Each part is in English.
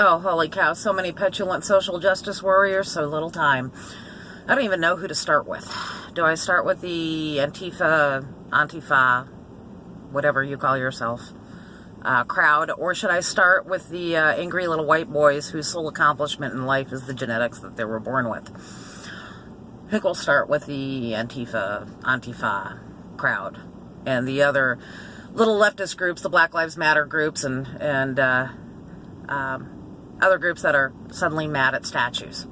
Oh, holy cow, so many petulant social justice warriors, so little time. I don't even know who to start with. Do I start with the Antifa, whatever you call yourself, crowd, or should I start with the angry little white boys whose sole accomplishment in life is the genetics that they were born with? I think we'll start with the Antifa crowd and the other little leftist groups, the Black Lives Matter groups, and other groups that are suddenly mad at statues.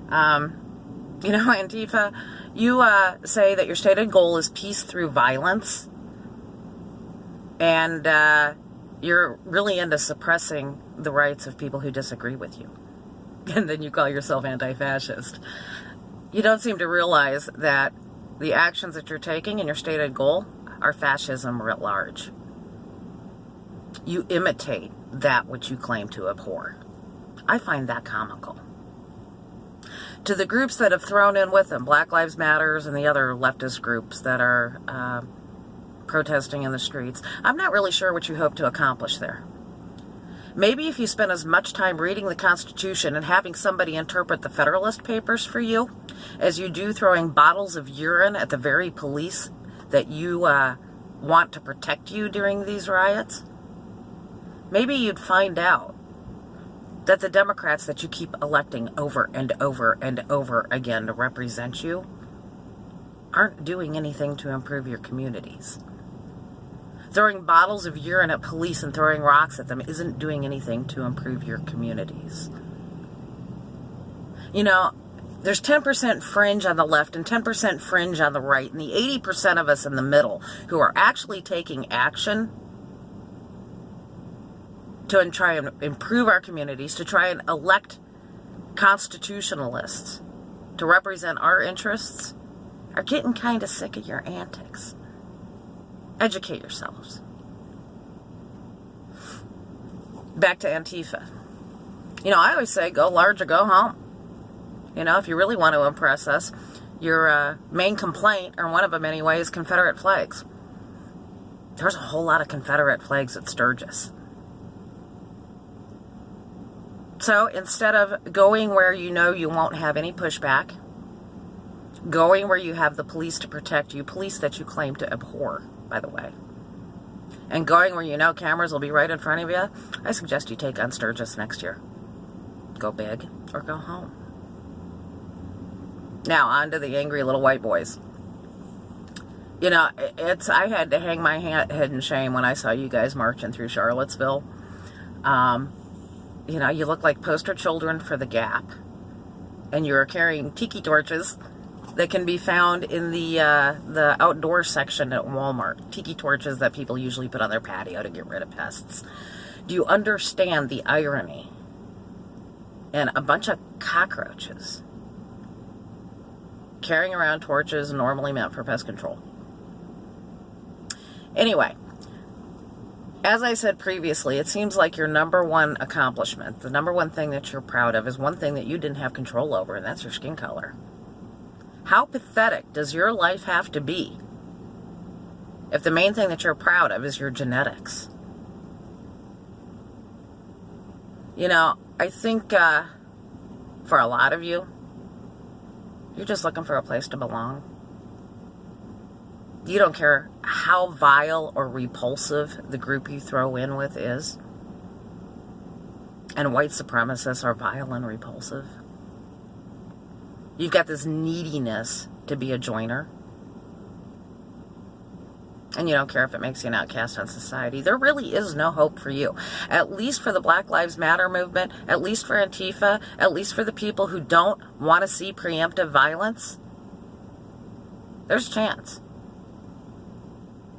You know, Antifa, you say that your stated goal is peace through violence, and you're really into suppressing the rights of people who disagree with you. And then you call yourself anti-fascist. You don't seem to realize that the actions that you're taking in your stated goal are fascism writ large. You imitate that which you claim to abhor. I find that comical. To the groups that have thrown in with them, Black Lives Matters and the other leftist groups that are protesting in the streets, I'm not really sure what you hope to accomplish there. Maybe if you spend as much time reading the Constitution and having somebody interpret the Federalist Papers for you as you do throwing bottles of urine at the very police that you want to protect you during these riots, maybe you'd find out that the Democrats that you keep electing over and over and over again to represent you aren't doing anything to improve your communities. Throwing bottles of urine at police and throwing rocks at them isn't doing anything to improve your communities. You know, there's 10% fringe on the left and 10% fringe on the right, and the 80% of us in the middle who are actually taking action to try and improve our communities, to try and elect constitutionalists to represent our interests, are getting kind of sick of your antics. Educate yourselves. Back to Antifa. You know, I always say go large or go home. You know, if you really want to impress us, your main complaint, or one of them anyway, is Confederate flags. There's a whole lot of Confederate flags at Sturgis. So instead of going where you know you won't have any pushback, going where you have the police to protect you, police that you claim to abhor, by the way, and going where you know cameras will be right in front of you, I suggest you take on Sturgis next year. Go big or go home. Now, on to the angry little white boys. You know, I had to hang my head in shame when I saw you guys marching through Charlottesville. You know, you look like poster children for the Gap, and you're carrying tiki torches that can be found in the outdoor section at Walmart. Tiki torches that people usually put on their patio to get rid of pests. Do you understand the irony? And a bunch of cockroaches carrying around torches normally meant for pest control. Anyway, as I said previously, it seems like your number one accomplishment, the number one thing that you're proud of, is one thing that you didn't have control over, and that's your skin color. How pathetic does your life have to be if the main thing that you're proud of is your genetics? You know, I think for a lot of you, you're just looking for a place to belong. You don't care how vile or repulsive the group you throw in with is. And white supremacists are vile and repulsive. You've got this neediness to be a joiner. And you don't care if it makes you an outcast on society. There really is no hope for you. At least for the Black Lives Matter movement, at least for Antifa, at least for the people who don't want to see preemptive violence. There's a chance.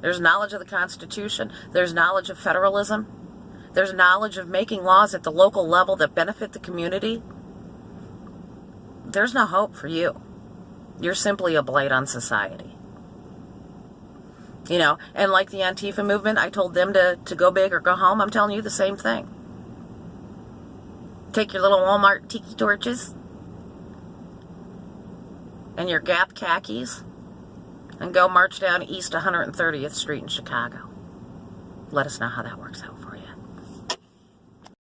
There's knowledge of the Constitution. There's knowledge of federalism. There's knowledge of making laws at the local level that benefit the community. There's no hope for you. You're simply a blight on society. You know, and like the Antifa movement, I told them to go big or go home. I'm telling you the same thing. Take your little Walmart tiki torches and your Gap khakis and go march down East 130th Street in Chicago. Let us know how that works out.